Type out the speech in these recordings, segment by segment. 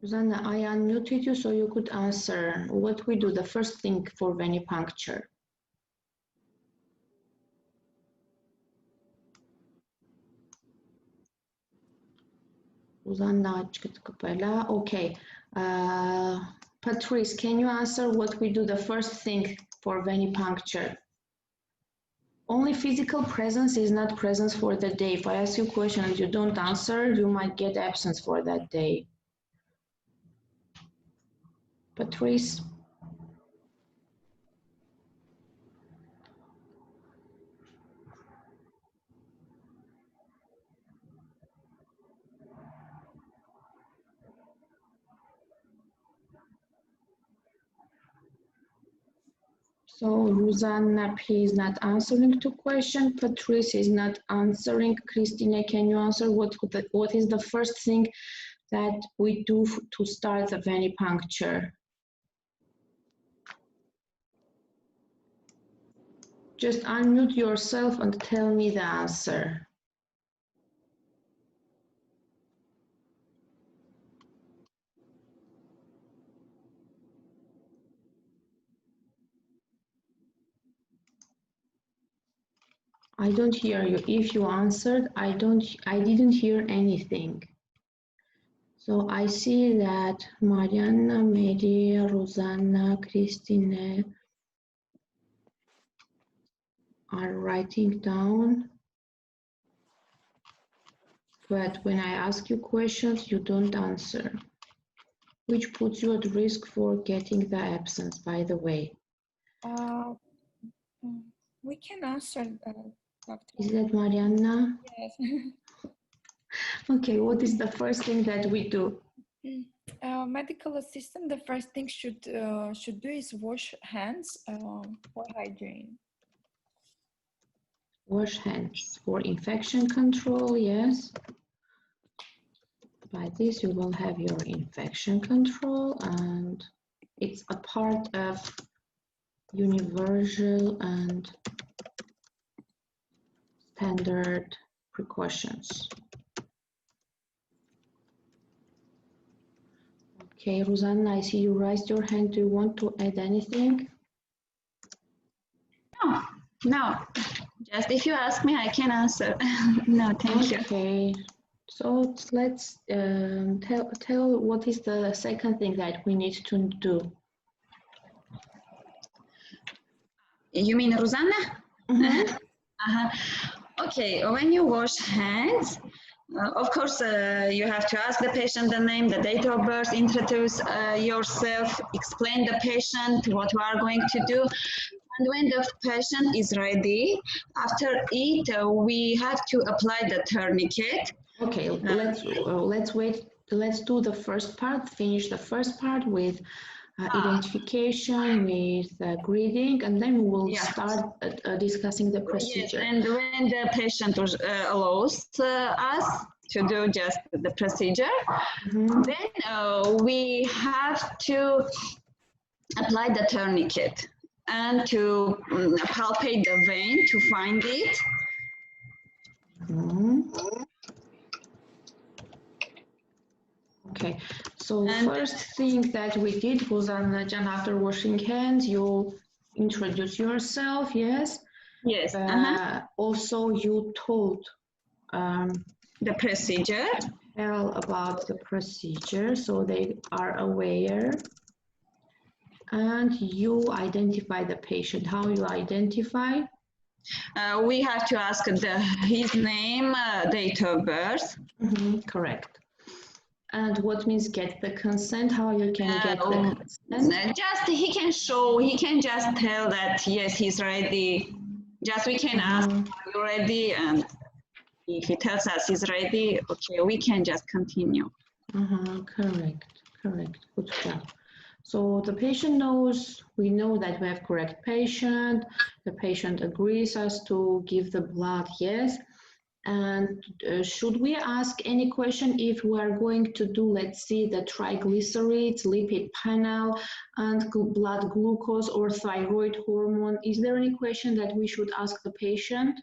Rosanna, I unmuted you so you could answer. What we do the first thing for venipuncture? Rosanna, okay. Patrice, can you answer what we do the first thing for venipuncture? Only physical presence is not presence for the day. If I ask you a question and you don't answer, you might get absence for that day. Patrice? So Rosanna P is not answering to question. Patrice is not answering. Christina, can you answer what is the first thing that we do to start the venipuncture? Just unmute yourself and tell me the answer. I don't hear you. If you answered, I didn't hear anything. So I see that Mariana, Maria, Rosanna, Christine are writing down. But when I ask you questions, you don't answer, which puts you at risk for getting the absence, by the way. We can answer, Doctor. Is that Mariana? Yes. Okay, what is the first thing that we do? Medical assistant, the first thing should do is wash hands for hygiene. Wash hands for infection control, yes. By this you will have your infection control, and it's a part of universal and standard precautions. Okay, Rosanna, I see you raised your hand. Do you want to add anything? No. Just if you ask me, I can answer. No, thank you. Okay, so let's tell what is the second thing that we need to do. You mean Rosanna? Mm-hmm. Okay, when you wash hands, of course, you have to ask the patient the name, the date of birth, introduce yourself, explain the patient what you are going to do. And when the patient is ready, after it, we have to apply the tourniquet. Okay, let's wait. Let's do the first part, finish the first part with identification, with greeting, and then we will start discussing the procedure. Yes, and when the patient allows us to do just the procedure, then we have to apply the tourniquet and to palpate the vein to find it. Okay, so first thing that we did was after washing hands, you introduce yourself, yes? Yes. Also, you told the procedure. Tell about the procedure, so they are aware. And you identify the patient. How you identify? We have to ask his name, date of birth. Correct. And what means get the consent? How you can get the consent? Just he can just tell that yes, he's ready. Just we can ask, are you ready? And if he tells us he's ready, okay, we can just continue. Correct. Good job. So the patient knows, we know that we have correct patient. The patient agrees us to give the blood, yes. And should we ask any question if we are going to do, let's see, the triglycerides, lipid panel, and blood glucose or thyroid hormone? Is there any question that we should ask the patient?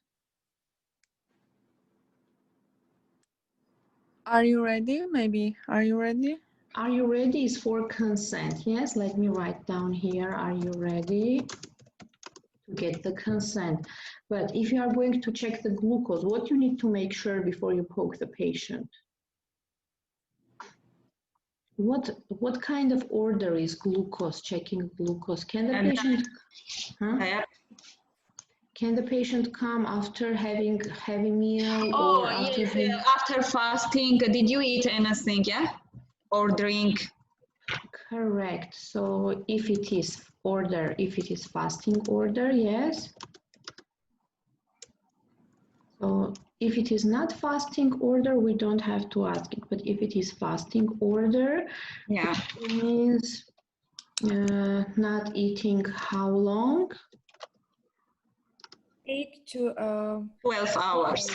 Are you ready? Maybe. Are you ready? Are you ready is for consent. Yes, let me write down here. Are you ready to get the consent? But if you are going to check the glucose, what you need to make sure before you poke the patient? What kind of order is glucose, checking glucose? Can the patient, huh? Can the patient come after having heavy meal Oh, or after yes, having... after fasting, did you eat anything, yeah? Or drink? Correct. So if it is order, if it is fasting order, yes. So if it is not fasting order, we don't have to ask it. But if it is fasting order, Yeah. it means not eating how long? 8 to 12 hours.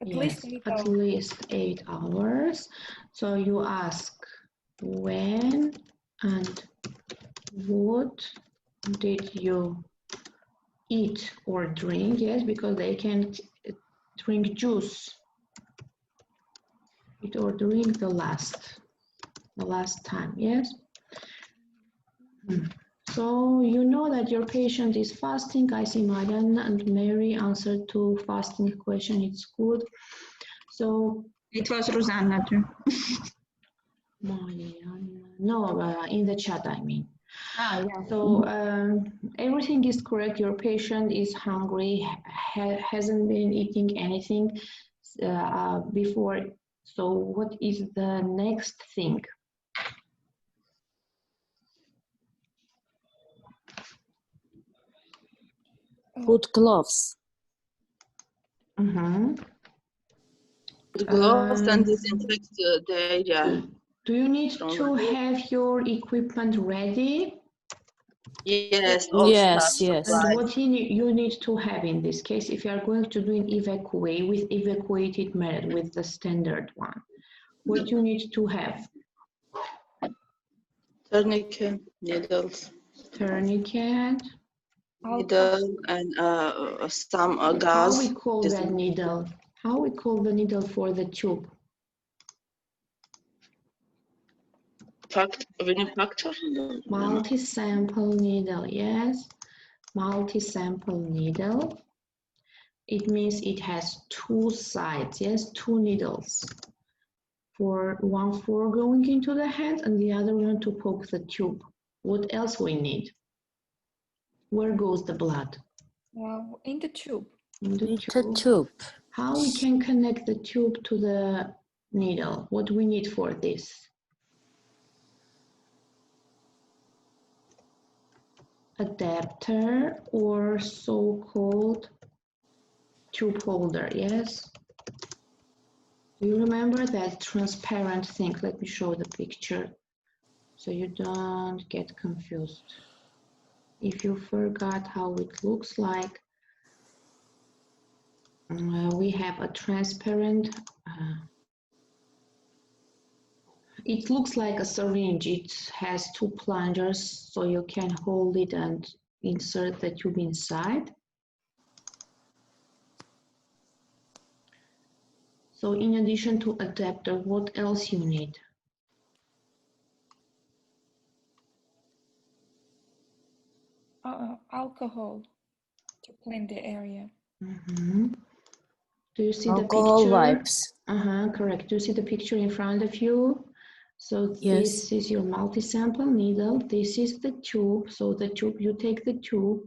At Yes, least 8 at hours. least 8 hours. So you ask when and what did you eat or drink? Yes, because they can drink juice. Eat or drink the last time, yes? So you know that your patient is fasting. I see Mariana and Mary answered to fasting question. It's good. So It was Rosanna too. Mariana, no, in the chat I mean. Ah, yeah. So everything is correct. Your patient is hungry, hasn't been eating anything before. So what is the next thing? Put gloves. Mm-hmm. Put gloves and disinfect the area. Do you need to have your equipment ready? Yes, Yes. yes. And what you need to have in this case, if you are going to do an evacuate with evacuated method, with the standard one, what you need to have? Tourniquet, needles. Tourniquet. Needle and some gas. How we call that needle? How we call the needle for the tube? Vinifactor? Multi-sample needle, yes. Multi-sample needle. It means it has two sides, yes, two needles. For one for going into the hand and the other one to poke the tube. What else we need? Where goes the blood? In the tube. In the tube. How we can connect the tube to the needle? What we need for this? Adapter or so-called tube holder, yes? Do you remember that transparent thing? Let me show the picture so you don't get confused. If you forgot how it looks like, we have a transparent, it looks like a syringe. It has two plungers so you can hold it and insert the tube inside. So in addition to adapter, what else you need? Alcohol to clean the area. Mm-hmm. Do you see alcohol the picture? wipes. Correct. Do you see the picture in front of you? So Yes. This is your multi-sample needle. This is the tube. So the tube, you take the tube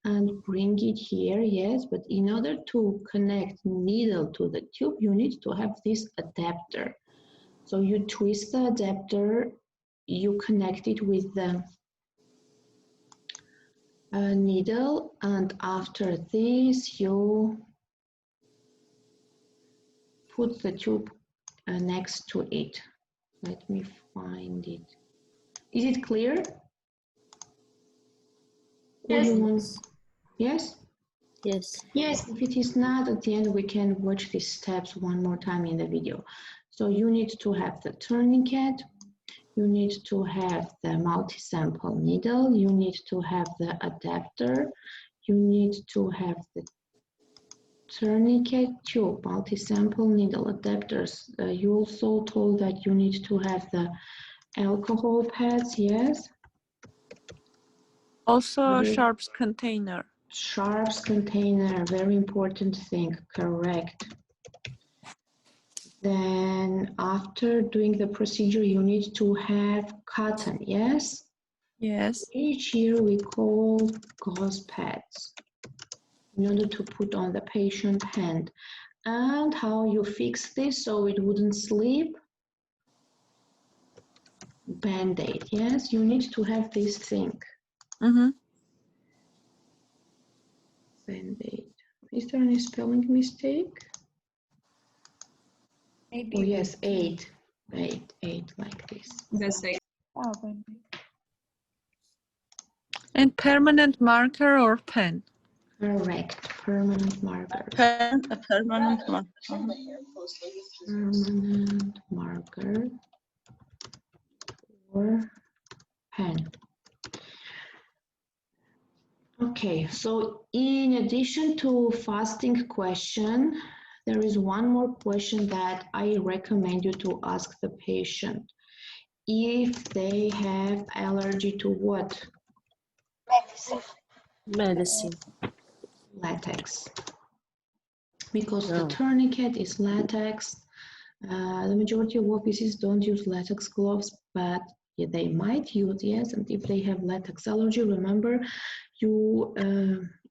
and bring it here, yes. But in order to connect needle to the tube, you need to have this adapter. So you twist the adapter, you connect it with the needle, and after this, you put the tube next to it. Let me find it. Is it clear? Yes. Yes? Yes. Yes. If it is not, at the end we can watch these steps one more time in the video. So you need to have the tourniquet, you need to have the multi-sample needle, you need to have the adapter, you need to have the tourniquet tube, multi-sample needle adapters. You also told that you need to have the alcohol pads, yes? Also, sharps container. Sharps container, very important thing, correct. Then after doing the procedure, you need to have cotton, yes? Yes. Each year we call gauze pads in order to put on the patient hand. And how you fix this so it wouldn't slip? Band-aid, yes? You need to have this thing. Mm-hmm. Band-aid. Is there any spelling mistake? Maybe. Oh yes, eight like this. That's it. Oh, Band-Aid. And permanent marker or pen? Correct, permanent marker. A permanent mark. Permanent marker or pen. Okay, so in addition to fasting question, there is one more question that I recommend you to ask the patient. If they have allergy to what? Medicine. Latex. Because the Oh. tourniquet is latex. The majority of offices don't use latex gloves, but they might use, yes, and if they have latex allergy, remember, you,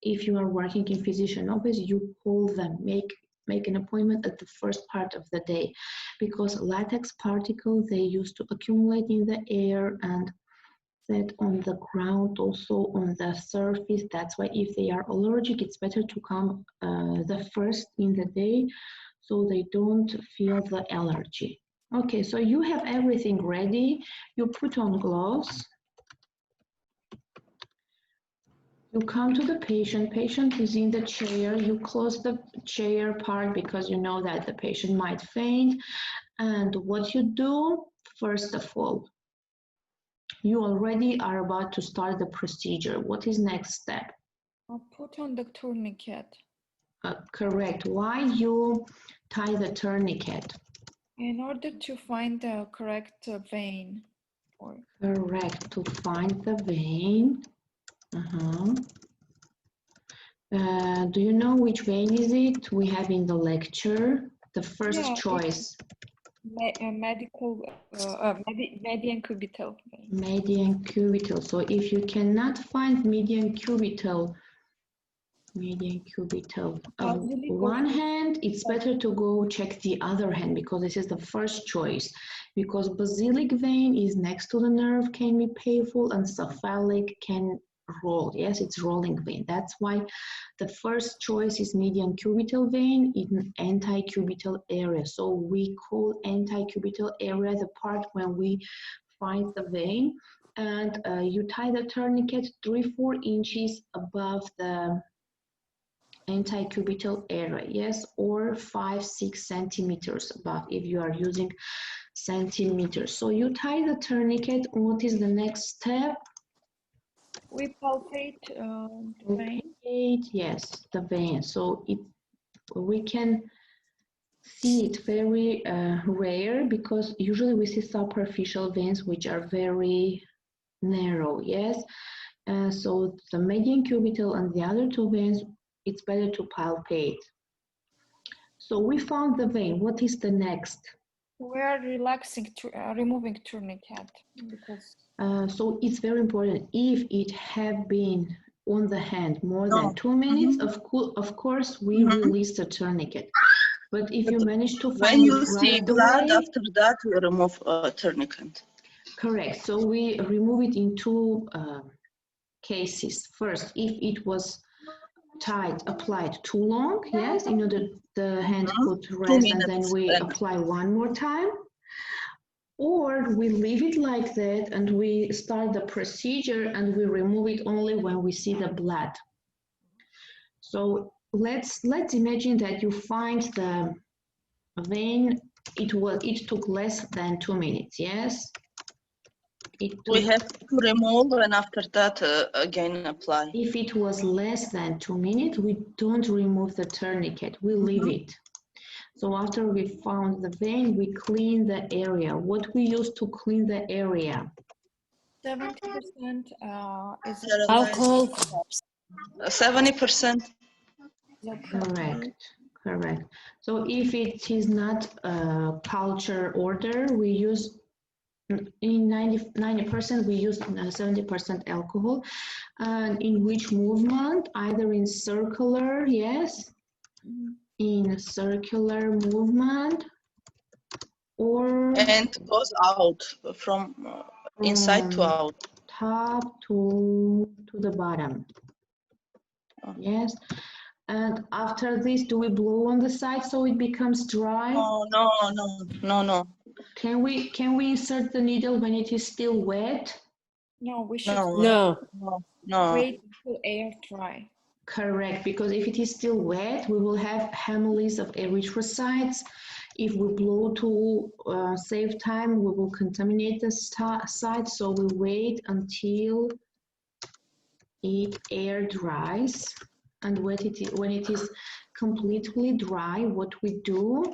if you are working in physician office, you call them, make an appointment at the first part of the day, because latex particles, they used to accumulate in the air and set on the ground, also on the surface. That's why if they are allergic, it's better to come the first in the day so they don't feel the allergy. Okay, so you have everything ready. You put on gloves. You come to the patient. Patient is in the chair. You close the chair part because you know that the patient might faint. And what you do, first of all, you already are about to start the procedure. What is next step? I'll put on the tourniquet. Correct. Why you tie the tourniquet? In order to find the correct vein. Correct. To find the vein. Do you know which vein is it? We have in the lecture the first choice. Median cubital vein. Median cubital. So if you cannot find median cubital of one hand, it's better to go check the other hand because this is the first choice. Because basilic vein is next to the nerve, can be painful, and cephalic can roll. Yes, it's rolling vein. That's why the first choice is median cubital vein in antecubital area. So we call antecubital area the part when we find the vein, and you tie the tourniquet 3-4 inches above the antecubital area, yes, or 5-6 centimeters above if you are using centimeters. So you tie the tourniquet. What is the next step? We palpate the vein. Yes, the vein. So we can see it very rare because usually we see superficial veins which are very narrow, yes. So the median cubital and the other two veins, it's better to palpate. So we found the vein. What is the next? We are relaxing, removing tourniquet because. So it's very important. If it have been on the hand more than 2 minutes, of course we release the tourniquet. But if you manage to find when you it see right blood, away, after that we remove tourniquet. Correct. So we remove it in two cases. First, if it was tied, applied too long, yes, in order the hand could rest, and then we apply one more time. Or we leave it like that and we start the procedure and we remove it only when we see the blood. So let's imagine that you find the vein, it took less than 2 minutes, yes? It We took, have to remove and after that again apply. if it was less than 2 minutes, we don't remove the tourniquet, we leave it. So after we found the vein, we clean the area. What we use to clean the area? 70% is Alcohol. 70%. that Correct. So if it is not a culture order, we use in 90% we use 70% alcohol. And in which movement? Either in circular, yes, in circular movement, or And goes out from inside to out. top to the bottom. Yes. And after this, do we blow on the side so it becomes dry? No. Can we insert the needle when it is still wet? No, we should No. wait until air dry. Correct, because if it is still wet, we will have hemolysis of erythrocytes. If we blow to save time, we will contaminate the site. So we wait until it air dries. And when it is completely dry, what we do?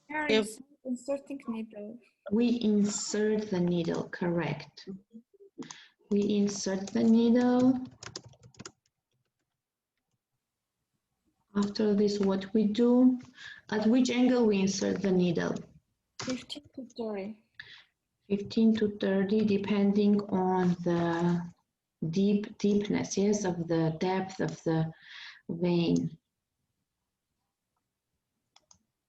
Here is inserting needle. We insert the needle, correct. We insert the needle. After this, what we do? At which angle we insert the needle? 15 to 30. 15 to 30, depending on the deepness, yes, of the depth of the vein.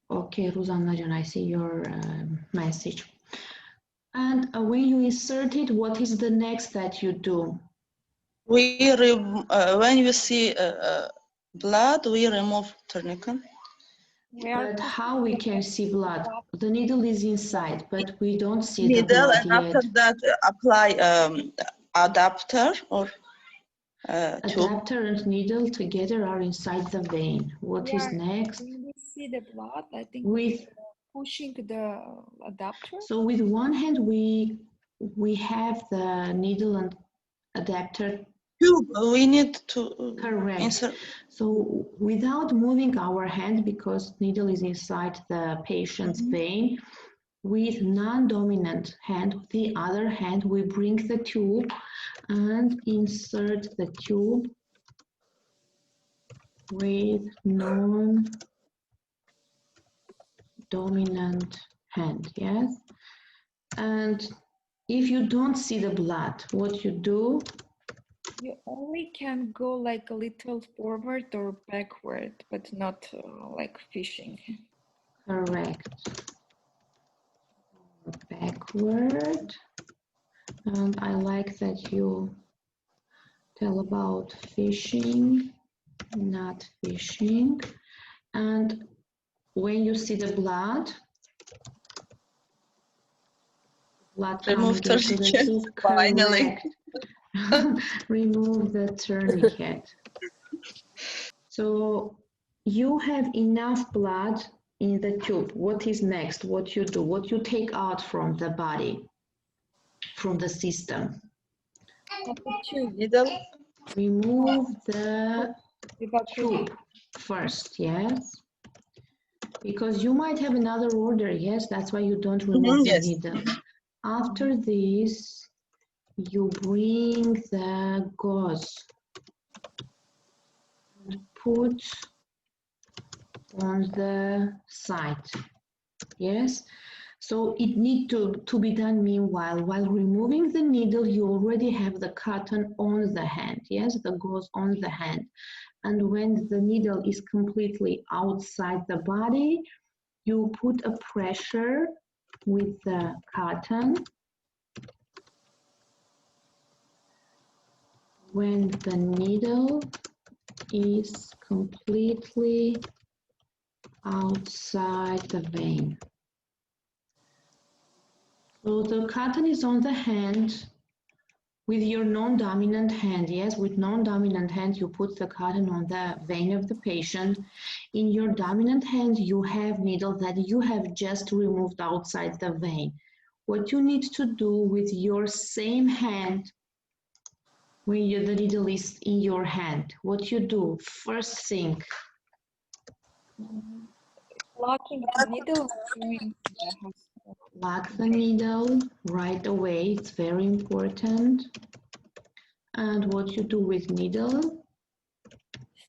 Okay, Ruzanna, I see your message. And when you insert it, what is the next that you do? When you see blood, we remove tourniquet. But how we can see blood? The needle is inside, but we don't see Needle, the blood and yet. after that apply adapter or tube. Adapter and needle together are inside the vein. What is next? When we see the blood, I think With pushing the adapter. So with one hand, we have the needle and adapter. Tube, we need to Correct. insert. So without moving our hand, because needle is inside the patient's vein, with non-dominant hand, the other hand, we bring the tube and insert the tube with non-dominant hand, yes? And if you don't see the blood, what you do? You only can go like a little forward or backward, but not like fishing. Correct. Backward. And I like that you tell about fishing, not fishing. And when you see the blood Remove coming into the tube, finally. remove the tourniquet. So you have enough blood in the tube. What is next? What you do? What you take out from the body, from the system? Needle. Remove the tube first, yes? Because you might have another order, yes? That's why you don't remove the needle. After this, you bring the gauze and put on the side, yes? So it needs to be done meanwhile. While removing the needle, you already have the cotton on the hand, yes? The gauze on the hand. And when the needle is completely outside the body, you put a pressure with the cotton. When the needle is completely outside the vein. So the cotton is on the hand with your non-dominant hand. Yes, with non-dominant hand, you put the cotton on the vein of the patient. In your dominant hand, you have needle that you have just removed outside the vein. what you need to do with your same hand when the needle is in your hand. What you do, first thing. Locking the needle and going to the hospital. Lock the needle right away, it's very important. And what you do with needle?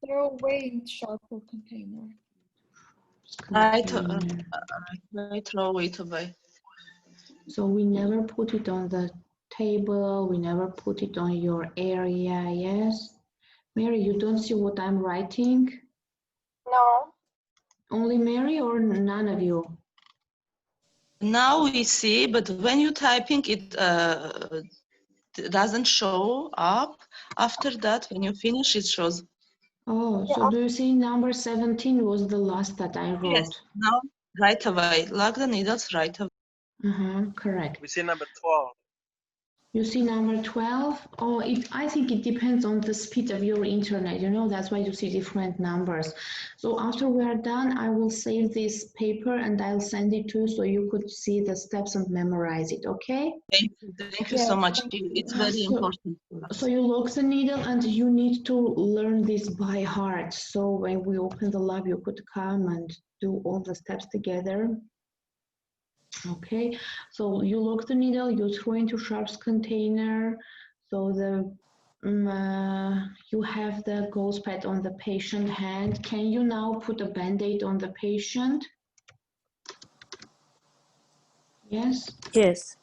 Throw away in charcoal container. I Container. throw it away. So we never put it on the table, we never put it on your area, yes? Mary, you don't see what I'm writing? No. Only Mary or none of you? Now we see, but when you typing, it doesn't show up. After that, when you finish, it shows. Oh, so do you see number 17 was the last that I Yes. wrote? Now, right away. Lock the needles right away. Correct. We see number 12. You see number 12? Oh, I think it depends on the speed of your internet, you know, that's why you see different numbers. So after we are done, I will save this paper and I'll send it to you so you could see the steps and memorize it, okay? Thank you so much. It's very important for us. So you lock the needle and you need to learn this by heart. So when we open the lab, you could come and do all the steps together. Okay, so you lock the needle, you throw into sharps container. So you have the gauze pad on the patient hand. Can you now put a band-aid on the patient? Yes. Yes.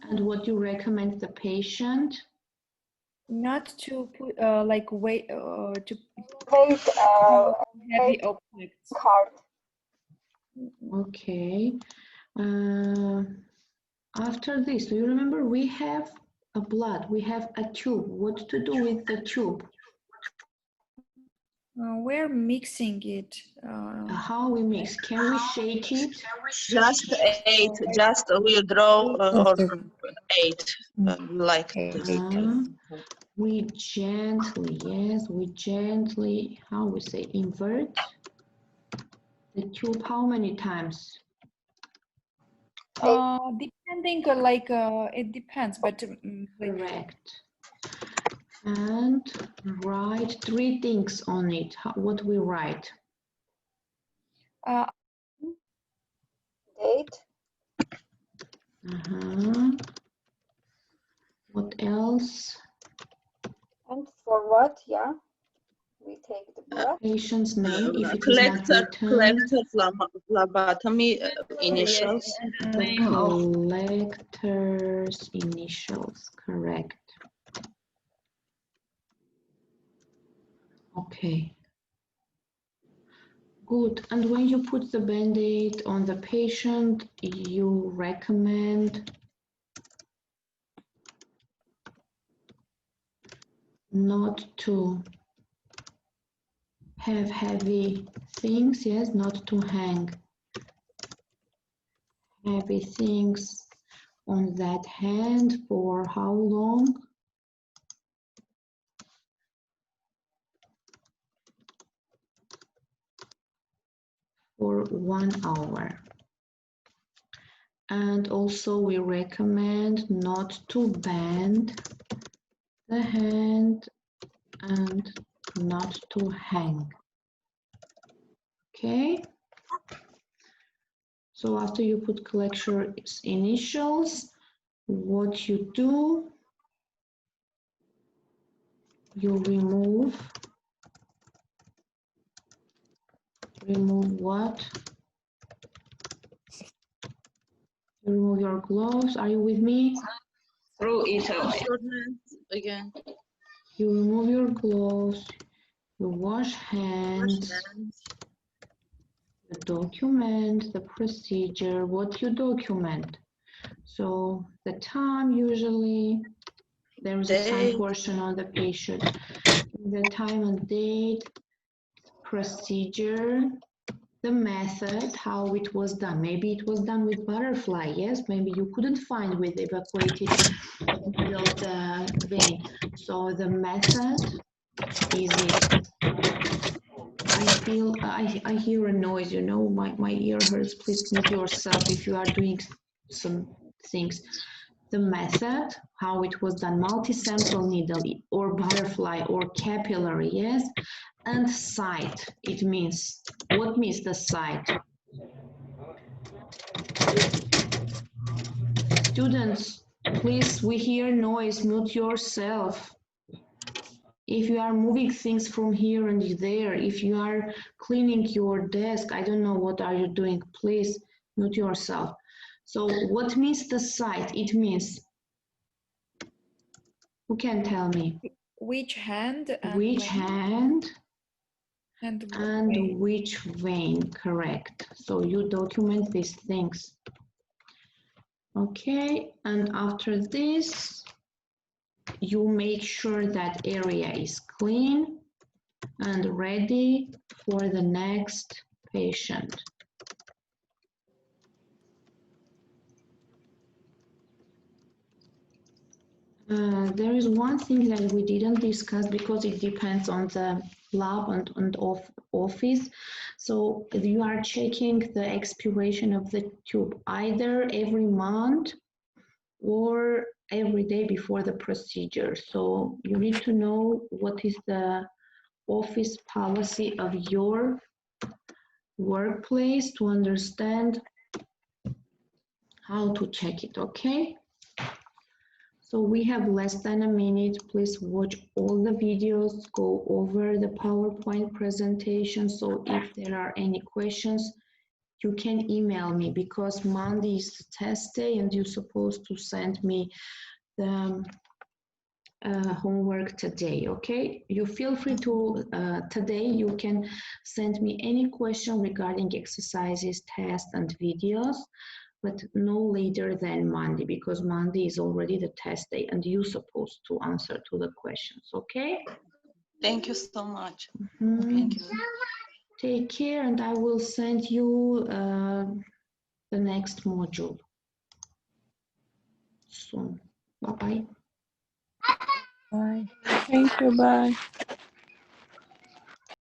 And what you recommend the patient? Not to put like weight to heavy objects. Okay. After this, do you remember we have a blood, we have a tube. What to do with the tube? We're mixing it. How we mix? Can we shake it? Just 8. Just we'll draw or 8 like this. We gently, yes, we gently, how we say, invert the tube how many times? Depending, like it depends, but like, Correct. And write 3 things on it. What we write? date. What else? And for what? Yeah, we take the blood. Patient's name, if it is not written. Collector phlebotomy initials. The collector's initials, correct. Okay. Good. And when you put the band-aid on the patient, you recommend not to have heavy things, yes, not to hang heavy things on that hand for how long? For 1 hour. And also we recommend not to bend the hand and not to hang. Okay? So after you put collector's initials, what you do, you remove what? You remove your gloves. Are you with me? Throw it away. Again. You remove your gloves, you wash hands, you document the procedure, what you document. So the time, usually there is a time portion on the patient. The time and date, procedure, the method, how it was done. Maybe it was done with butterfly, yes? Maybe you couldn't find with evacuated vein. So the method is it. I hear a noise, you know, my ear hurts. Please mute yourself if you are doing some things. The method, how it was done, multicentral needle or butterfly or capillary, yes? And site, it means, what means the site? Students, please, we hear noise, mute yourself. If you are moving things from here and there, if you are cleaning your desk, I don't know what are you doing, please mute yourself. So what means the site? It means, who can tell me? Which hand and Which when hand and what and way? which vein, correct. So you document these things. Okay, and after this, you make sure that area is clean and ready for the next patient. There is one thing that we didn't discuss because it depends on the lab and office. So you are checking the expiration of the tube either every month or every day before the procedure. So you need to know what is the office policy of your workplace to understand how to check it, okay? So we have less than a minute. Please watch all the videos, go over the PowerPoint presentation. So if there are any questions, you can email me because Monday is the test day and you're supposed to send me the homework today, okay? You feel free to, today you can send me any question regarding exercises, tests, and videos, but no later than Monday because Monday is already the test day and you're supposed to answer to the questions, okay? Thank you so much. Mhm. Thank you. Take care and I will send you the next module soon. Bye-bye. Bye. Thank you. Bye.